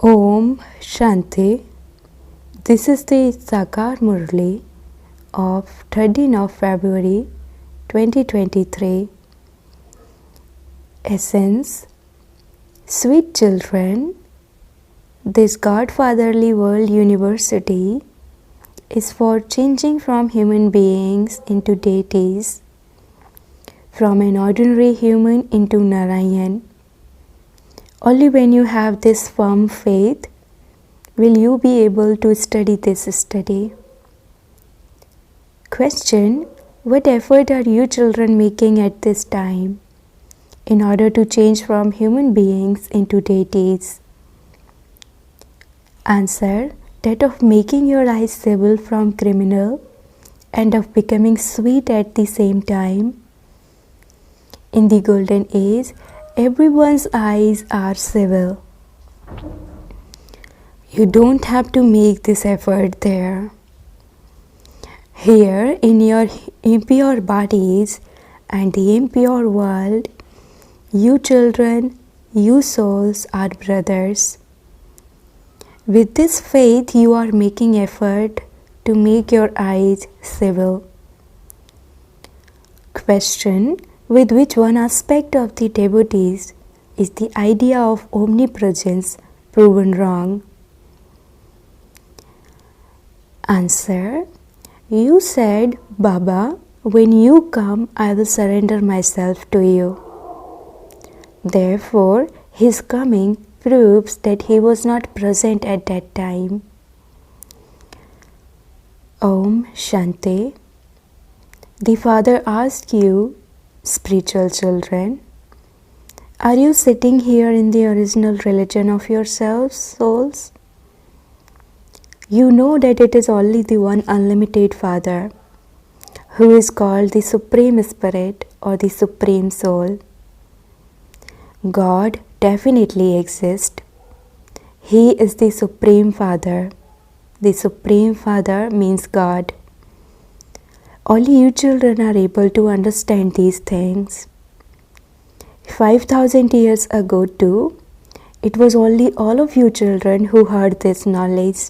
Om Shanti. This is the Sakar Murli of 13th of February 2023. Essence. Sweet children, this Godfatherly World University is for changing from human beings into deities, from an ordinary human into Narayan. Only when you have this firm faith will you be able to study this study. Question: what effort are you children making at this time in order to change from human beings into deities? Answer: that of making your eyes civil from criminal and of becoming sweet at the same time. In the golden age, everyone's eyes are civil. You don't have to make this effort there. Here, in your impure bodies and the impure world, you children, you souls are brothers. With this faith, you are making effort to make your eyes civil. Question: with which one aspect of the devotees is the idea of omnipresence proven wrong? Answer: you said, Baba, when you come, I will surrender myself to you. Therefore, his coming proves that he was not present at that time. Om Shanti. The Father asks you, spiritual children, are you sitting here in the original religion of yourselves, souls? You know that it is only the one unlimited Father, who is called the Supreme Spirit or the Supreme Soul. God definitely exists. He is the Supreme Father. The Supreme Father means God. Only you children are able to understand these things. 5,000 years ago too, it was only all of you children who heard this knowledge.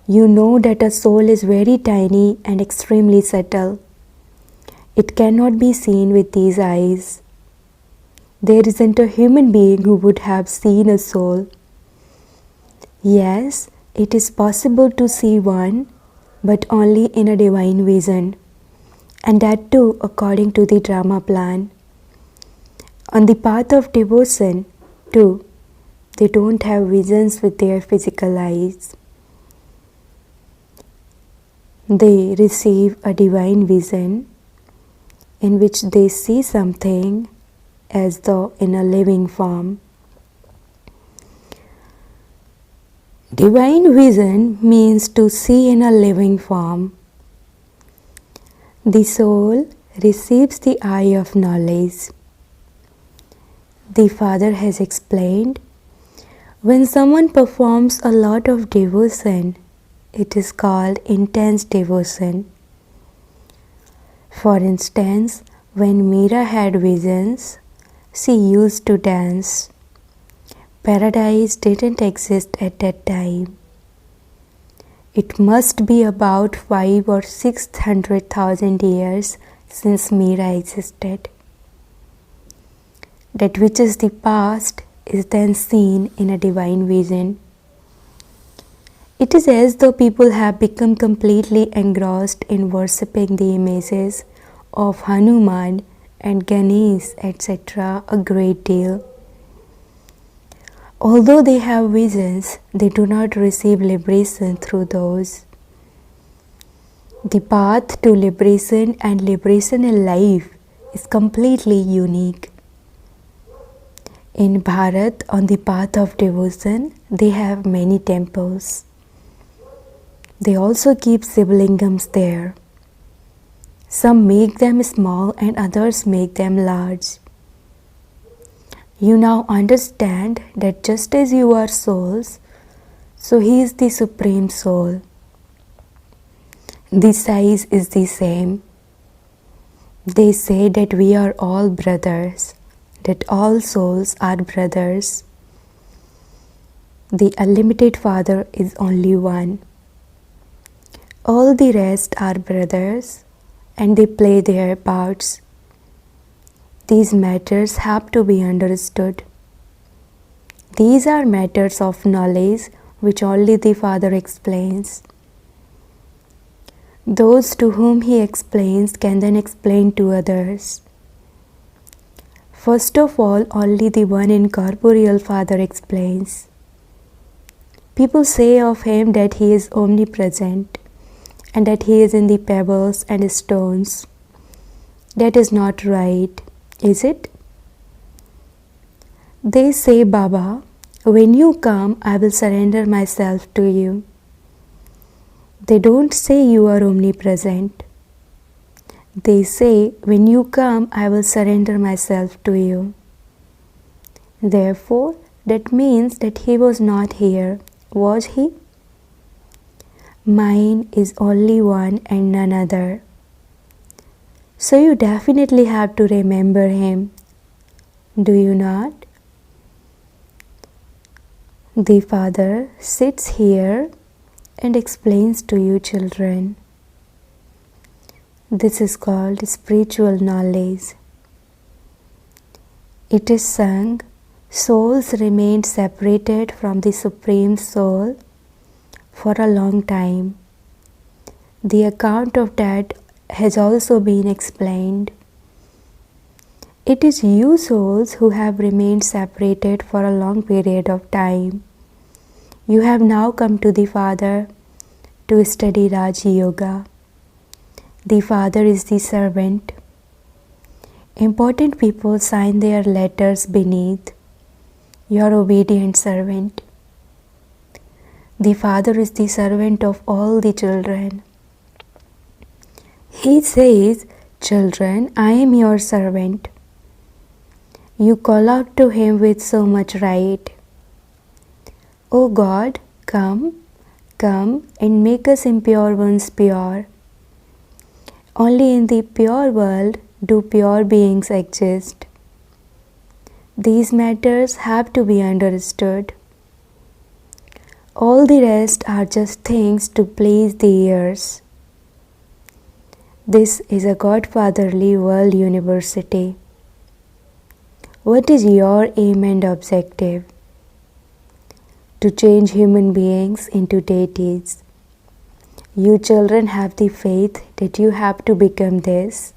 You know that a soul is very tiny and extremely subtle. It cannot be seen with these eyes. There isn't a human being who would have seen a soul. Yes, it is possible to see one, but only in a divine vision, and that too according to the drama plan. On the path of devotion, too, they don't have visions with their physical eyes. They receive a divine vision in which they see something as though in a living form. Divine vision means to see in a living form. The soul receives the eye of knowledge. The Father has explained, when someone performs a lot of devotion, it is called intense devotion. For instance, when Meera had visions, she used to dance. Paradise didn't exist at that time. It must be about 500,000 or 600,000 years since Meera existed. That which is the past is then seen in a divine vision. It is as though people have become completely engrossed in worshipping the images of Hanuman and Ganesh, etc. a great deal. Although they have visions, they do not receive liberation through those. The path to liberation and liberation in life is completely unique. In Bharat, on the path of devotion, they have many temples. They also keep Shivlingams there. Some make them small and others make them large. You now understand that just as you are souls, so He is the Supreme Soul. The size is the same. They say that we are all brothers, that all souls are brothers. The unlimited Father is only one. All the rest are brothers and they play their parts. These matters have to be understood. These are matters of knowledge which only the Father explains. Those to whom He explains can then explain to others. First of all, only the one incorporeal Father explains. People say of Him that He is omnipresent and that He is in the pebbles and stones. That is not right, is it? They say, Baba, when you come, I will surrender myself to you. They don't say you are omnipresent. They say, when you come, I will surrender myself to you. Therefore, that means that He was not here, was He? Mine is only one and none other. So you definitely have to remember Him. Do you not? The Father sits here and explains to you, children. This is called spiritual knowledge. It is sung, souls remained separated from the Supreme Soul for a long time. The account of that has also been explained. It is you souls who have remained separated for a long period of time. You have now come to the Father to study Raja Yoga. The Father is the servant. Important people sign their letters beneath, your obedient servant. The Father is the servant of all the children. He says, children, I am your servant. You call out to Him with so much right. O God, come and make us impure ones pure. Only in the pure world do pure beings exist. These matters have to be understood. All the rest are just things to please the ears. This is a Godfatherly World University. What is your aim and objective? To change human beings into deities. You children have the faith that you have to become this.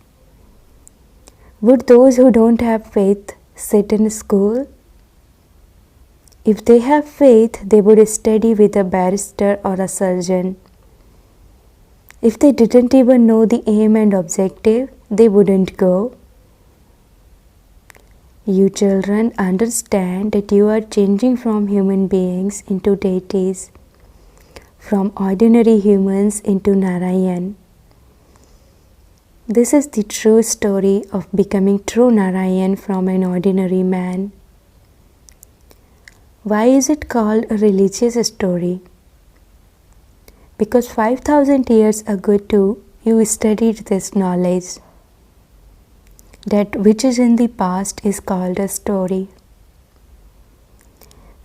Would those who don't have faith sit in school? If they have faith, they would study with a barrister or a surgeon. If they didn't even know the aim and objective, they wouldn't go. You children understand that you are changing from human beings into deities, from ordinary humans into Narayan. This is the true story of becoming true Narayan from an ordinary man. Why is it called a religious story? Because 5,000 years ago too, you studied this knowledge. That which is in the past is called a story.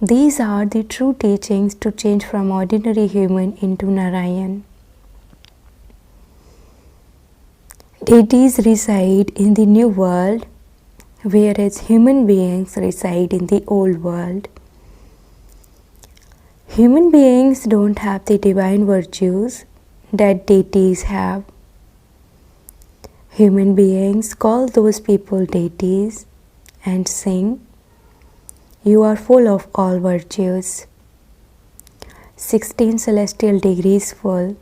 These are the true teachings to change from ordinary human into Narayan. Deities reside in the new world, whereas human beings reside in the old world. Human beings don't have the divine virtues that deities have. Human beings call those people deities and sing, you are full of all virtues. 16 celestial degrees full,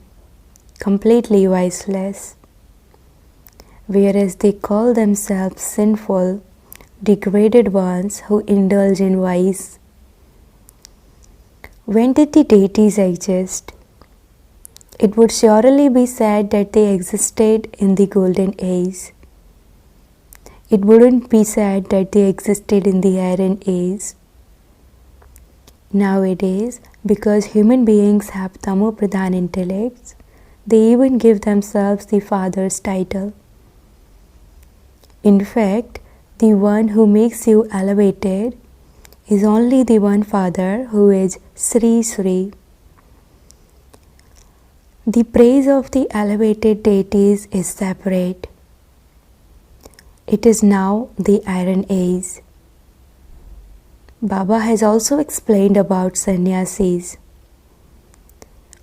completely viceless. Whereas they call themselves sinful, degraded ones who indulge in vice. When did the deities exist? It would surely be said that they existed in the golden age. It wouldn't be said that they existed in the iron age. Nowadays, because human beings have tamo-pradhan intellects, they even give themselves the Father's title. In fact, the one who makes you elevated is only the one Father who is Sri Sri. The praise of the elevated deities is separate. It is now the Iron Age. Baba has also explained about sannyasis.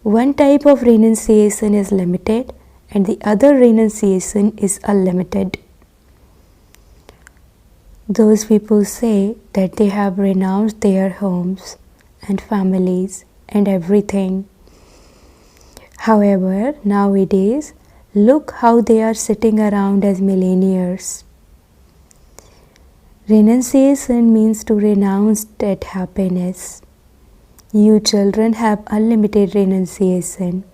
One type of renunciation is limited and the other renunciation is unlimited. Those people say that they have renounced their homes and families and everything. However, nowadays, look how they are sitting around as millionaires. Renunciation means to renounce that happiness. You children have unlimited renunciation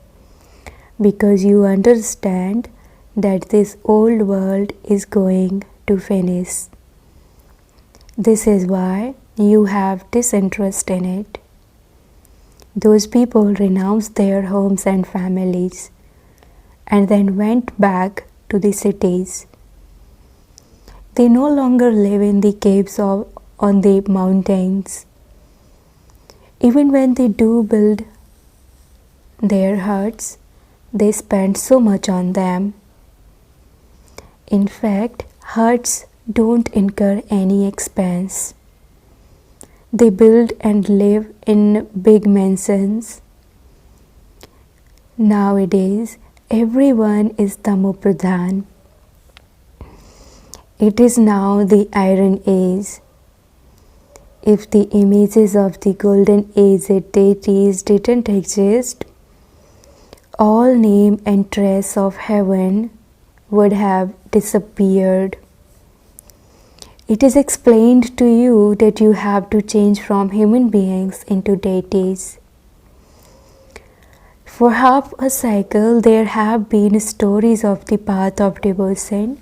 because you understand that this old world is going to finish. This is why you have disinterest in it. Those people renounced their homes and families and then went back to the cities. They no longer live in the caves or on the mountains. Even when they do build their huts, they spend so much on them. In fact, huts don't incur any expense. They build and live in big mansions. Nowadays, everyone is Tamopradhan. It is now the Iron Age. If the images of the Golden Age deities didn't exist, all name and trace of heaven would have disappeared. It is explained to you that you have to change from human beings into deities. For half a cycle, there have been stories of the path of devotion.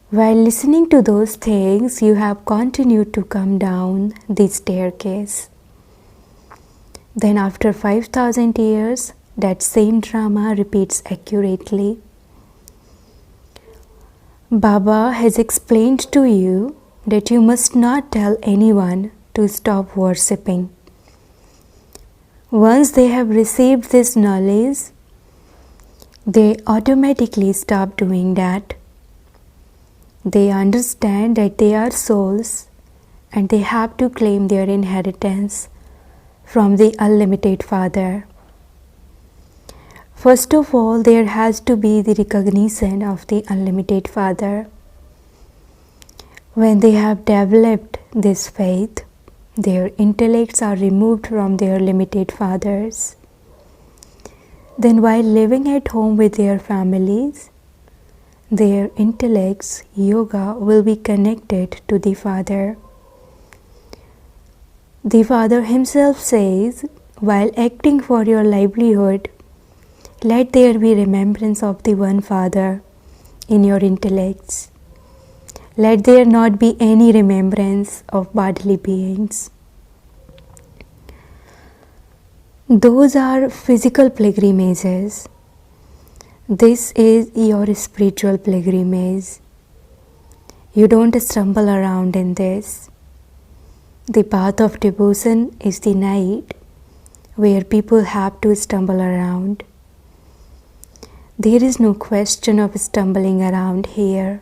While listening to those things, you have continued to come down the staircase. Then, after 5,000 years, that same drama repeats accurately. Baba has explained to you that you must not tell anyone to stop worshipping. Once they have received this knowledge, they automatically stop doing that. They understand that they are souls and they have to claim their inheritance from the unlimited Father. First of all, there has to be the recognition of the unlimited Father. When they have developed this faith, their intellects are removed from their limited fathers. Then, while living at home with their families, their intellects, yoga, will be connected to the Father. The Father himself says, while acting for your livelihood, let there be remembrance of the one Father in your intellects. Let there not be any remembrance of bodily beings. Those are physical pilgrimages. This is your spiritual pilgrimage. You don't stumble around in this. The path of devotion is the night where people have to stumble around. There is no question of stumbling around here.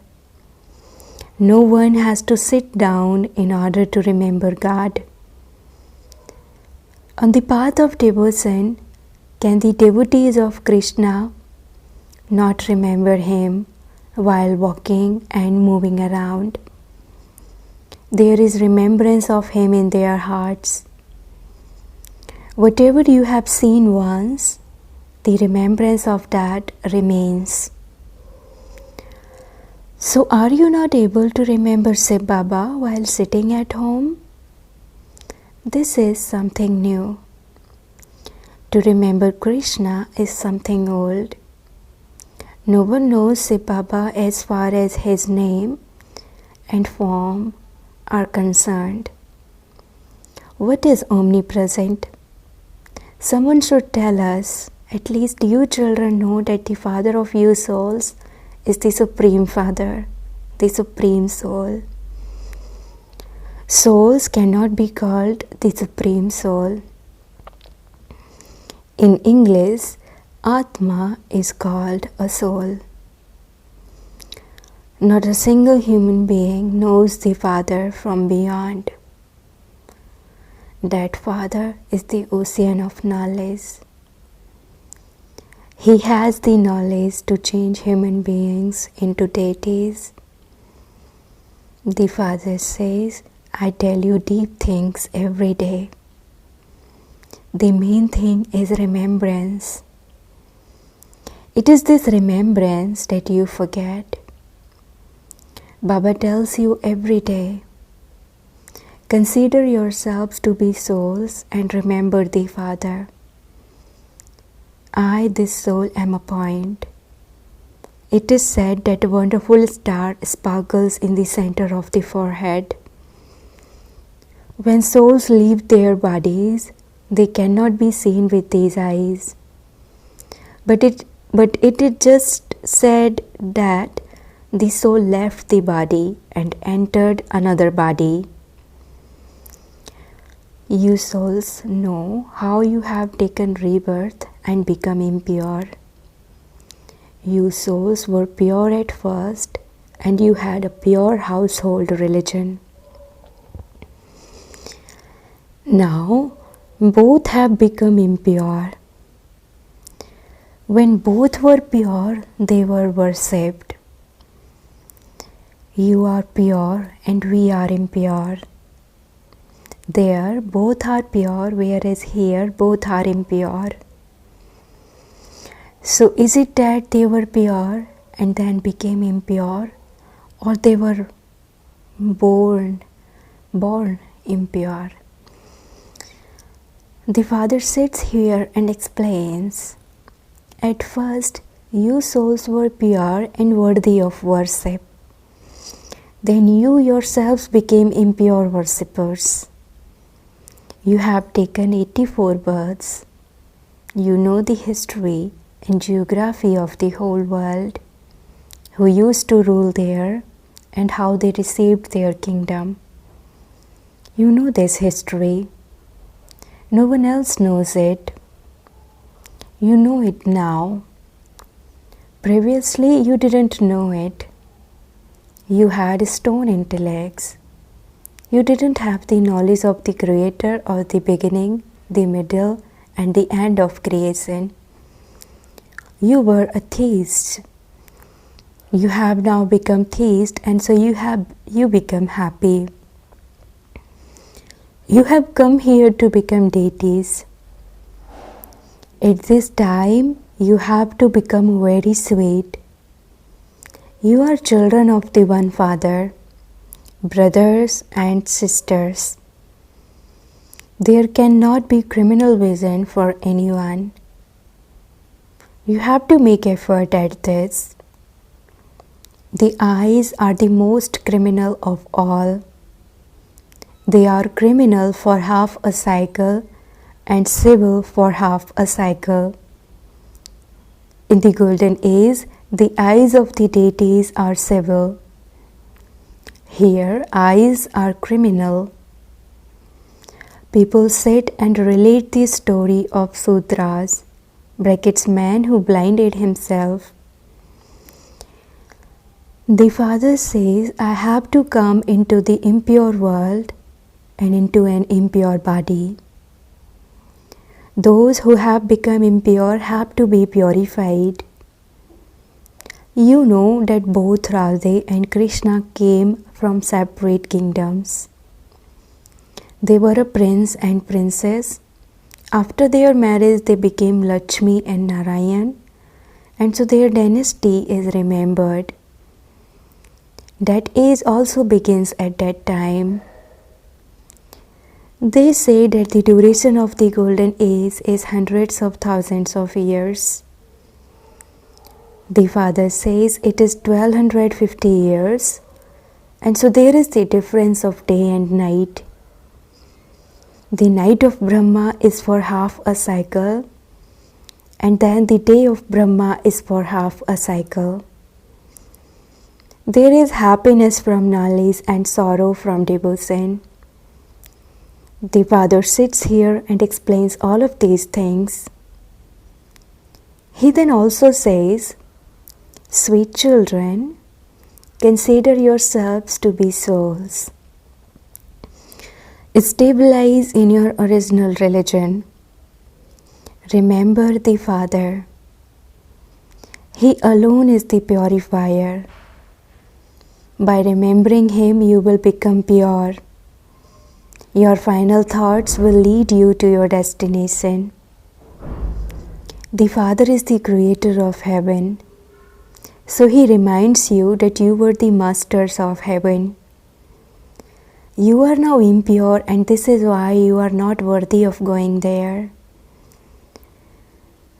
No one has to sit down in order to remember God. On the path of devotion, can the devotees of Krishna not remember him while walking and moving around? There is remembrance of him in their hearts. Whatever you have seen once, the remembrance of that remains. So, are you not able to remember Shiv Baba while sitting at home? This is something new. To remember Krishna is something old. No one knows Shiv Baba as far as his name and form are concerned. What is omnipresent? Someone should tell us. At least you children know that the Father of you souls is the Supreme Father, the Supreme Soul. Souls cannot be called the Supreme Soul. In English, Atma is called a soul. Not a single human being knows the Father from beyond. That Father is the ocean of knowledge. He has the knowledge to change human beings into deities. The Father says, I tell you deep things every day. The main thing is remembrance. It is this remembrance that you forget. Baba tells you every day, consider yourselves to be souls and remember the Father. I, this soul, am a point. It is said that a wonderful star sparkles in the center of the forehead. When souls leave their bodies, they cannot be seen with these eyes. But it is just said that the soul left the body and entered another body. You souls know how you have taken rebirth and become impure. You souls were pure at first and you had a pure household religion. Now, both have become impure. When both were pure, they were worshipped. You are pure and we are impure. There, both are pure, whereas here, both are impure. So, is it that they were pure and then became impure, or they were born impure? The Father sits here and explains, at first you souls were pure and worthy of worship. Then you yourselves became impure worshippers. You have taken 84 births. You know the history and geography of the whole world, who used to rule there and how they received their kingdom. You know this history. No one else knows it. You know it now. Previously, you didn't know it. You had stone intellects. You didn't have the knowledge of the Creator or the beginning, the middle, and the end of creation. You were a theist. You have now become theist, and so you become happy. You have come here to become deities. At this time, you have to become very sweet. You are children of the one Father, brothers and sisters. There cannot be criminal vision for anyone. You have to make effort at this. The eyes are the most criminal of all. They are criminal for half a cycle and civil for half a cycle. In the golden age, the eyes of the deities are civil. Here, eyes are criminal. People sit and relate the story of Sudras, brackets man who blinded himself. The Father says, I have to come into the impure world and into an impure body. Those who have become impure have to be purified. You know that both Radhe and Krishna came from separate kingdoms. They were a prince and princess. After their marriage, they became Lakshmi and Narayan, and so their dynasty is remembered. That age also begins at that time. They say that the duration of the golden age is hundreds of thousands of years. The Father says it is 1250 years, and so there is the difference of day and night. The night of Brahma is for half a cycle, and then the day of Brahma is for half a cycle. There is happiness from knowledge and sorrow from devotion. The Father sits here and explains all of these things. He then also says, "Sweet children, consider yourselves to be souls. Stabilize in your original religion. Remember the Father. He alone is the purifier. By remembering Him, you will become pure. Your final thoughts will lead you to your destination. The Father is the creator of heaven. So He reminds you that you were the masters of heaven. You are now impure, and this is why you are not worthy of going there.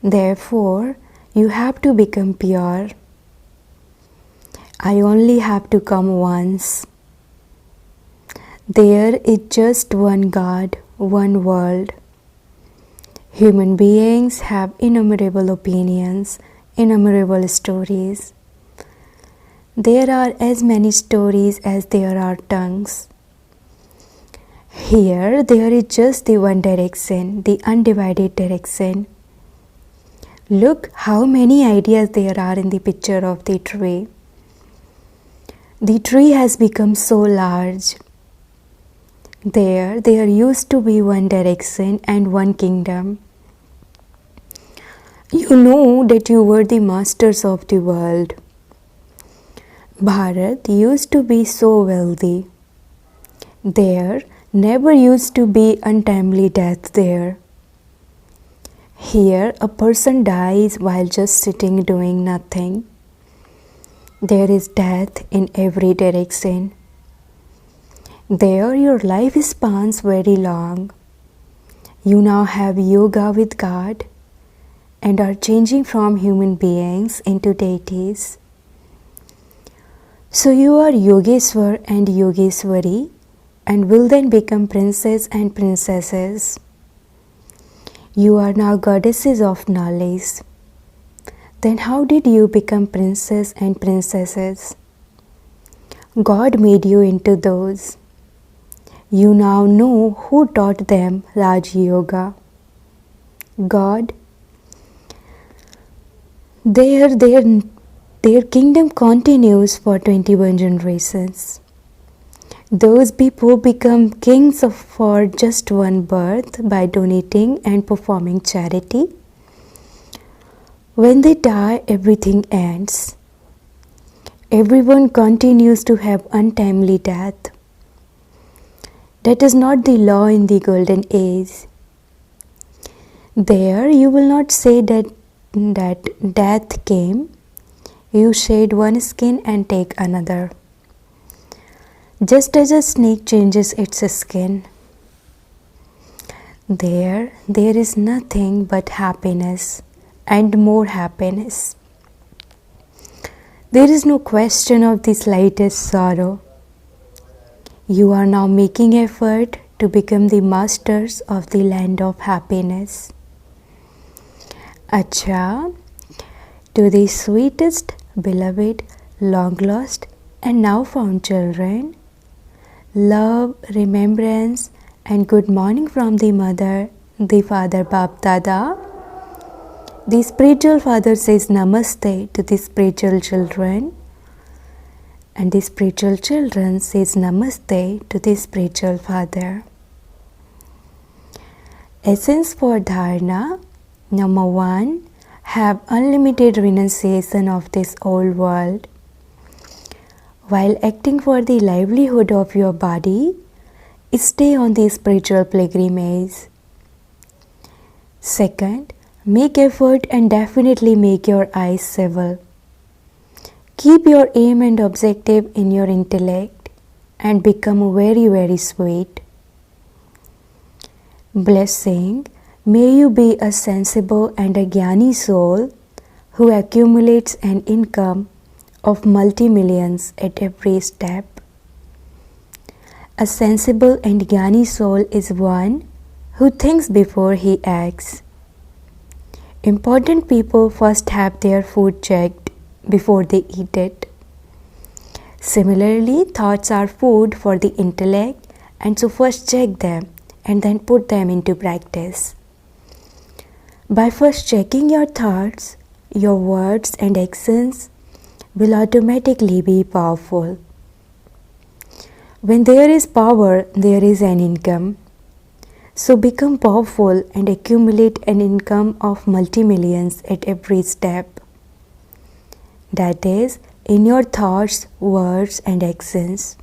Therefore, you have to become pure. I only have to come once. There is just one God, one world. Human beings have innumerable opinions, innumerable stories. There are as many stories as there are tongues. Here, there is just the one direction, the undivided direction. Look how many ideas there are in the picture of the tree. The tree has become so large. There used to be one direction and one kingdom. You know that you were the masters of the world. Bharat used to be so wealthy. There never used to be untimely death there. Here a person dies while just sitting doing nothing. There is death in every direction. There your life spans very long. You now have yoga with God and are changing from human beings into deities. So you are Yogeshwar and Yogeshwari and will then become princes and princesses. You are now goddesses of knowledge. Then how did you become princes and princesses? God made you into those. You now know who taught them Raj Yoga. God. Their kingdom continues for 21 generations. Those people become kings for just one birth by donating and performing charity. When they die, everything ends. Everyone continues to have untimely death. That is not the law in the golden age. There you will not say that death came. You shed one skin and take another. Just as a snake changes its skin. There is nothing but happiness and more happiness. There is no question of the slightest sorrow. You are now making effort to become the masters of the land of happiness. Acha, to the sweetest, beloved, long lost and now found children, love, remembrance and good morning from the mother, the father Bap Dada. The spiritual father says namaste to the spiritual children, and the spiritual children says namaste to the spiritual father. Essence for dharana. Number 1, have unlimited renunciation of this old world. While acting for the livelihood of your body, stay on the spiritual pilgrimage. Second, make effort and definitely make your eyes civil. Keep your aim and objective in your intellect and become very, very sweet. Blessing, may you be a sensible and a jnani soul who accumulates an income of multi-millions at every step. A sensible and jnani soul is one who thinks before he acts. Important people first have their food checked before they eat it. Similarly, thoughts are food for the intellect, and so first check them and then put them into practice. By first checking your thoughts, your words and actions will automatically be powerful. When there is power, there is an income. So become powerful and accumulate an income of multi-millions at every step. That is, in your thoughts, words and actions.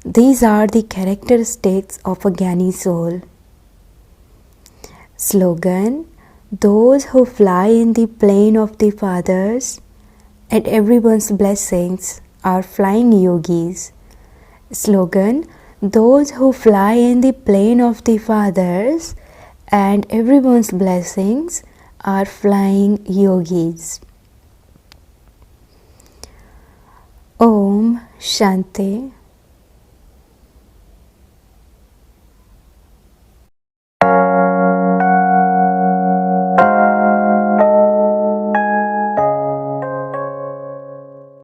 These are the characteristics of a Jnani soul. Slogan: those who fly in the plane of the Fathers and everyone's blessings are flying yogis. Slogan: those who fly in the plane of the Fathers and everyone's blessings are flying yogis. Om Shanti.